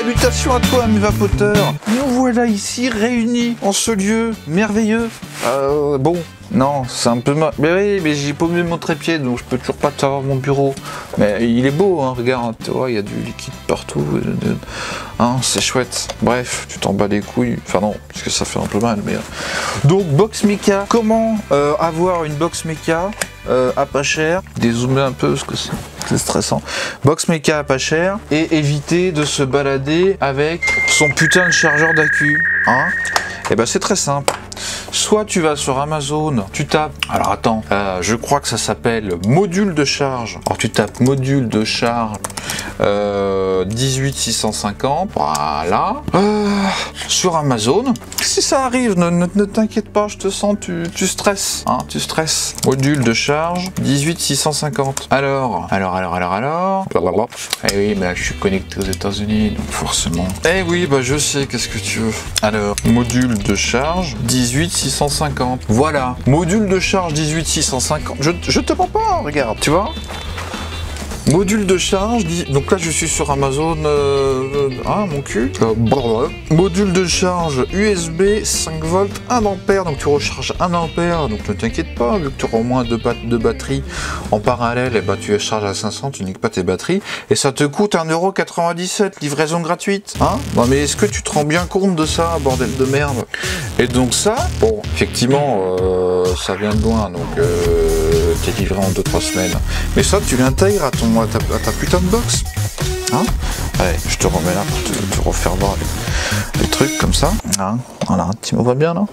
Salutations à toi, mes vapoteurs. Nous voilà ici réunis en ce lieu merveilleux. Bon, non, c'est un peu mal. Mais oui, mais j'ai paumé mon trépied, donc je peux toujours pas te savoir mon bureau. Mais il est beau, hein, regarde, tu vois, il y a du liquide partout. Hein, c'est chouette. Bref, tu t'en bats les couilles. Enfin non, parce que ça fait un peu mal. Mais donc, box méca. Comment avoir une box méca à pas cher? Dézoomer un peu parce que c'est stressant. Box méca à pas cher et éviter de se balader avec son putain de chargeur d'accu. Hein? Et ben c'est très simple. Soit tu vas sur Amazon, tu tapes, alors attends, je crois que ça s'appelle module de charge. Alors tu tapes module de charge 18650, voilà. Sur Amazon, si ça arrive, ne t'inquiète pas, je te sens, tu stresses, hein, tu stresses. Module de charge 18650. Alors. Eh oui, bah je suis connecté aux États-Unis, donc forcément. Eh oui, bah je sais, qu'est-ce que tu veux. Alors, module de charge 18650. Voilà, module de charge 18650. Je te mens pas, regarde, tu vois. Module de charge, donc là je suis sur Amazon, mon cul. Module de charge USB 5 volts 1 ampère, donc tu recharges 1 ampère, donc ne t'inquiète pas, vu que tu auras au moins deux batteries en parallèle, et bah tu charges à 500, tu niques pas tes batteries, et ça te coûte 1,97 €, livraison gratuite. Hein? Bon, mais est-ce que tu te rends bien compte de ça, bordel de merde? Et donc ça, bon, effectivement, ça vient de loin, donc t'es livré en 2-3 semaines. Mais ça, tu l'intègres à ta putain de box. Hein? Allez, je te remets là pour te refaire voir les trucs comme ça. Hein? Voilà, tu me vois bien là?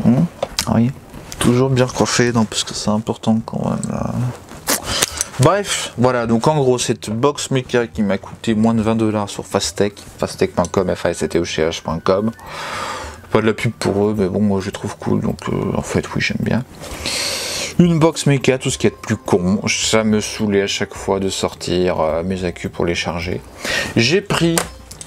Oui. Toujours bien recoiffé, non, parce que c'est important quand même. Là. Bref, voilà, donc en gros, cette box méca qui m'a coûté moins de 20 $ sur Fastech, fastech.com, fastech.com. Pas de la pub pour eux, mais bon, moi je les trouve cool, donc en fait, oui, j'aime bien. Une box méca, tout ce qui est de plus con, ça me saoulait à chaque fois de sortir mes accus pour les charger. J'ai pris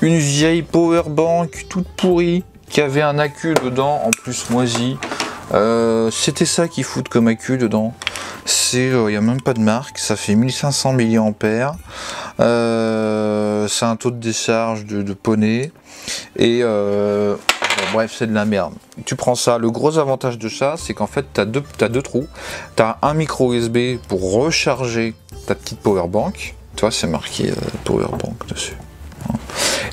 une vieille powerbank toute pourrie qui avait un accu dedans, en plus moisi. C'était ça qui fout comme accu dedans. Il n'y a même pas de marque, ça fait 1500 mAh. C'est un taux de décharge de poney. Et bref, c'est de la merde. Tu prends ça, le gros avantage de ça, c'est qu'en fait, tu as deux trous. Tu as un micro USB pour recharger ta petite powerbank. Tu vois, c'est marqué powerbank dessus.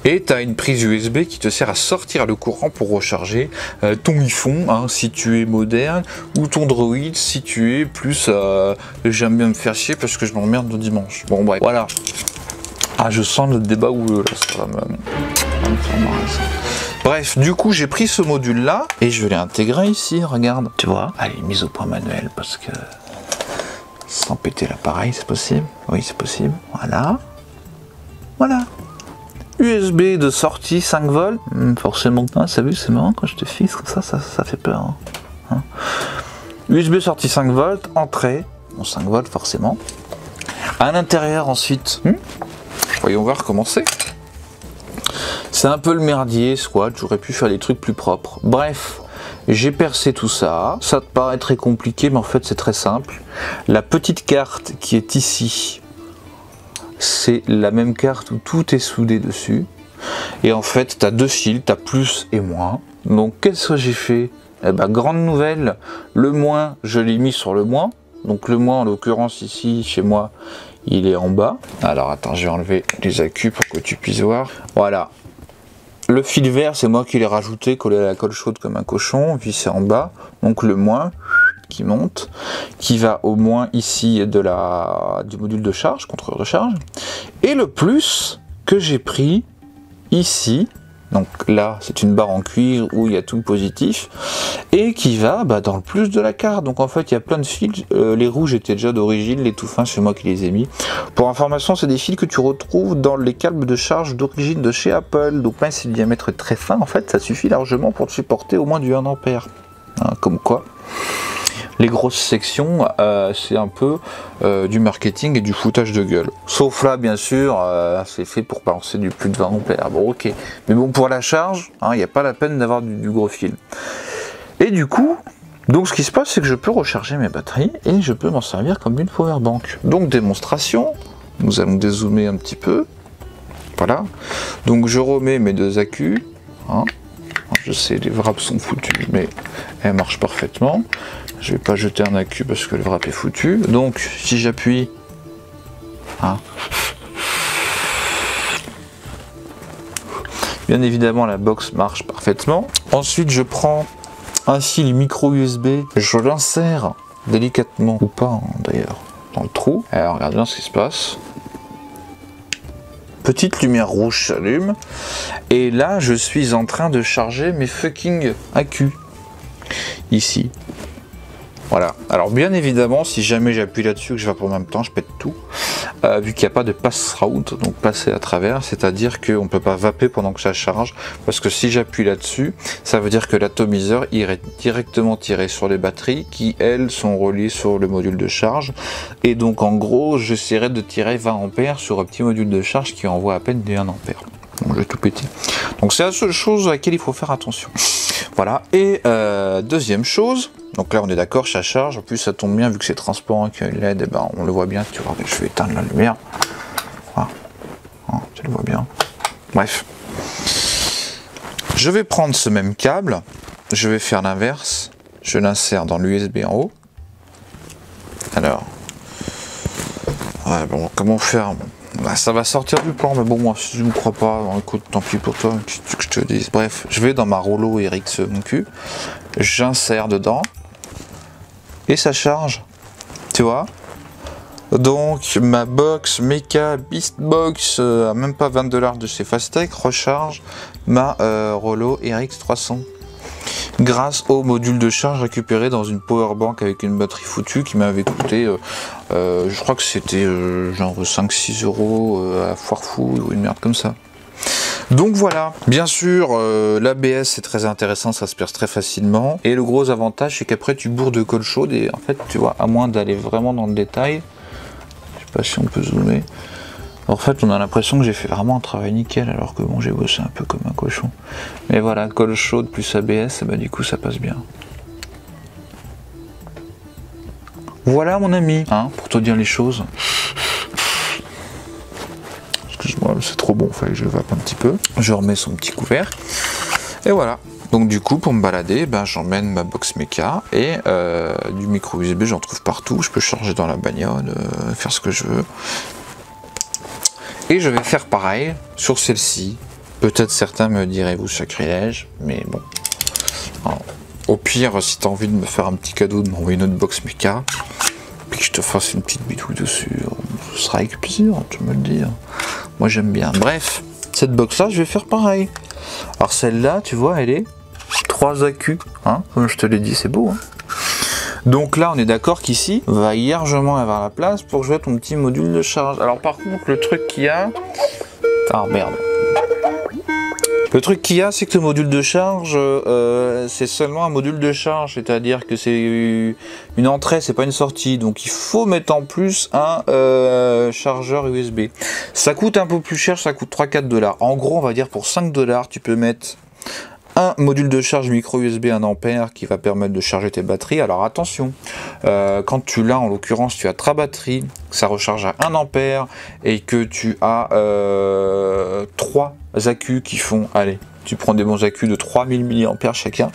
Et tu as une prise USB qui te sert à sortir le courant pour recharger ton iPhone, hein, si tu es moderne, ou ton Droid, si tu es plus... j'aime bien me faire chier parce que je m'emmerde le dimanche. Bon, bref, voilà. Ah, je sens le débat houleux, là, ça va me faire marrer, ça. Bref, du coup, j'ai pris ce module-là et je vais l'intégrer ici, regarde. Tu vois, allez, mise au point manuel parce que sans péter l'appareil, c'est possible. Oui, c'est possible. Voilà. Voilà. USB de sortie 5 volts. Forcément, ah, ça vu, c'est marrant quand je te fixe comme ça fait peur. Hein. USB sortie 5 volts, entrée. Bon, 5 volts forcément. À l'intérieur ensuite. Voyons voir comment c'est. C'est un peu le merdier, soit j'aurais pu faire des trucs plus propres. Bref, j'ai percé tout ça. Ça te paraît très compliqué, mais en fait c'est très simple. La petite carte qui est ici, c'est la même carte où tout est soudé dessus. Et en fait, tu as deux fils, tu as plus et moins. Donc qu'est-ce que j'ai fait? Eh ben, grande nouvelle, le moins, je l'ai mis sur le moins. Donc le moins, en l'occurrence ici, chez moi, il est en bas. Alors attends, je vais enlever les accus pour que tu puisses voir. Voilà. Le fil vert, c'est moi qui l'ai rajouté, collé à la colle chaude comme un cochon, vissé en bas. Donc le moins qui monte, qui va au moins ici du module de charge, contrôleur de charge. Et le plus que j'ai pris ici, donc là c'est une barre en cuir où il y a tout le positif, et qui va dans le plus de la carte. Donc en fait il y a plein de fils, les rouges étaient déjà d'origine, les tout fins c'est moi qui les ai mis. Pour information, c'est des fils que tu retrouves dans les câbles de charge d'origine de chez Apple, donc même si le diamètre est très fin, en fait ça suffit largement pour te supporter au moins du 1 ampère. Hein, comme quoi les grosses sections, c'est un peu du marketing et du foutage de gueule. Sauf là, bien sûr, c'est fait pour balancer du plus de 20 ampères. Bon, ok. Mais bon, pour la charge, il n'y a pas la peine d'avoir du gros fil. Et du coup, donc ce qui se passe, c'est que je peux recharger mes batteries et je peux m'en servir comme une powerbank. Donc démonstration, nous allons dézoomer un petit peu. Voilà. Donc je remets mes deux accus. Hein. Je sais, les wraps sont foutus, mais elles marchent parfaitement. Je vais pas jeter un accu parce que le wrap est foutu. Donc si j'appuie, hein, bien évidemment la box marche parfaitement. Ensuite je prends un fil micro USB, je l'insère délicatement, ou pas hein, d'ailleurs, dans le trou. Alors regarde bien ce qui se passe. Petite lumière rouge s'allume. Et là je suis en train de charger mes fucking accus. Ici. Voilà. Alors bien évidemment, si jamais j'appuie là-dessus, que je vape en même temps, je pète tout. Vu qu'il n'y a pas de pass-route, donc passer à travers, c'est-à-dire qu'on ne peut pas vaper pendant que ça charge, parce que si j'appuie là-dessus, ça veut dire que l'atomiseur irait directement tirer sur les batteries, qui elles sont reliées sur le module de charge, et donc en gros, j'essaierai de tirer 20 ampères sur un petit module de charge qui envoie à peine des 1 ampère. Donc je vais tout péter. Donc c'est la seule chose à laquelle il faut faire attention. Voilà, et deuxième chose, donc là on est d'accord, ça charge, en plus ça tombe bien vu que c'est transparent, qu'il y a une LED, et ben on le voit bien, tu vois, je vais éteindre la lumière, voilà, tu le vois bien, bref. Je vais prendre ce même câble, je vais faire l'inverse, je l'insère dans l'USB en haut, alors, ouais, bon, comment faire? Bah, ça va sortir du plan, mais bon, moi, si tu ne me crois pas, écoute, tant pis pour toi, que je te dise. Bref, je vais dans ma rouleau RX mon cul, j'insère dedans, et ça charge, tu vois. Donc, ma box Mecha Beastbox, à même pas 20 $ de chez Fastech, recharge ma rouleau RX 300. Grâce au module de charge récupéré dans une powerbank avec une batterie foutue qui m'avait coûté, je crois que c'était genre 5-6 € à Foirefou ou une merde comme ça. Donc voilà, bien sûr, l'ABS c'est très intéressant, ça se perce très facilement. Et le gros avantage c'est qu'après tu bourres de colle chaude et en fait tu vois, à moins d'aller vraiment dans le détail, je sais pas si on peut zoomer. En fait, on a l'impression que j'ai fait vraiment un travail nickel, alors que bon, j'ai bossé un peu comme un cochon. Mais voilà, colle chaude plus ABS, bah du coup, ça passe bien. Voilà, mon ami, hein, pour te dire les choses. Excuse-moi, c'est trop bon, fallait que je vape un petit peu. Je remets son petit couvert. Et voilà. Donc du coup, pour me balader, ben, j'emmène ma box Mecha et du micro USB, j'en trouve partout. Je peux charger dans la bagnole, faire ce que je veux. Et je vais faire pareil sur celle-ci. Peut-être certains me diraient vous sacrilège, mais bon. Alors, au pire, si tu as envie de me faire un petit cadeau, de m'envoyer une autre box Mecha, puis que je te fasse une petite bidouille dessus, ce sera avec plaisir, tu me le dis. Moi j'aime bien. Bref, cette box-là, je vais faire pareil. Alors celle-là, tu vois, elle est 3 accus, hein, comme je te l'ai dit, c'est beau. Hein. Donc là, on est d'accord qu'ici, va largement avoir la place pour jouer ton petit module de charge. Alors par contre, le truc qu'il y a... Ah merde. Le truc qu'il y a, c'est que le module de charge, c'est seulement un module de charge, c'est-à-dire que c'est une entrée, c'est pas une sortie. Donc il faut mettre en plus un chargeur USB. Ça coûte un peu plus cher, ça coûte 3-4 $. En gros, on va dire pour 5 $, tu peux mettre un module de charge micro USB 1 ampère qui va permettre de charger tes batteries. Alors attention, quand tu l'as, en l'occurrence, tu as 3 batteries, ça recharge à 1 ampère et que tu as 3 accus qui font, allez, tu prends des bons accus de 3000 mAh chacun,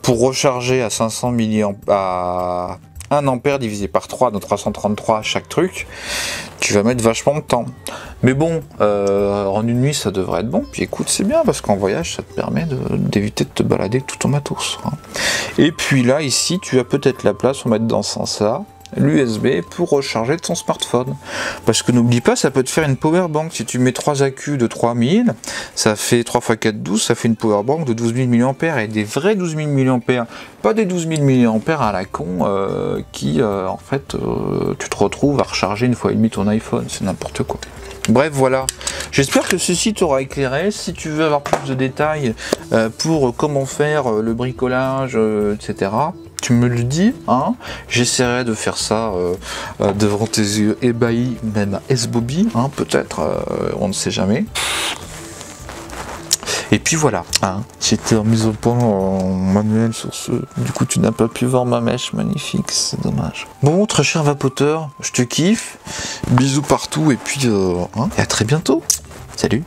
pour recharger à 500 mAh, à 1 ampère divisé par 3, donc 333 chaque truc, tu vas mettre vachement de temps. Mais bon, en une nuit ça devrait être bon. Puis écoute, c'est bien parce qu'en voyage ça te permet d'éviter de te balader tout ton matos. Hein. Et puis là, ici, tu as peut-être la place, on va mettre dans ce sens-là, l'USB pour recharger ton smartphone. Parce que n'oublie pas, ça peut te faire une power bank. Si tu mets 3 accus de 3000, ça fait 3 x 4, 12, ça fait une power bank de 12 000 mAh. Et des vrais 12 000 mAh, pas des 12 000 mAh à la con qui, en fait, tu te retrouves à recharger une fois et demie ton iPhone. C'est n'importe quoi. Bref, voilà. J'espère que ceci t'aura éclairé. Si tu veux avoir plus de détails pour comment faire le bricolage, etc., tu me le dis, hein. J'essaierai de faire ça devant tes yeux ébahis, même esbobis, hein, peut-être, on ne sait jamais. Et puis voilà, hein. J'étais en mise au point en manuel sur ce, du coup tu n'as pas pu voir ma mèche magnifique, c'est dommage. Bon, très cher vapoteur, je te kiffe, bisous partout et puis hein, et à très bientôt. Salut. Salut.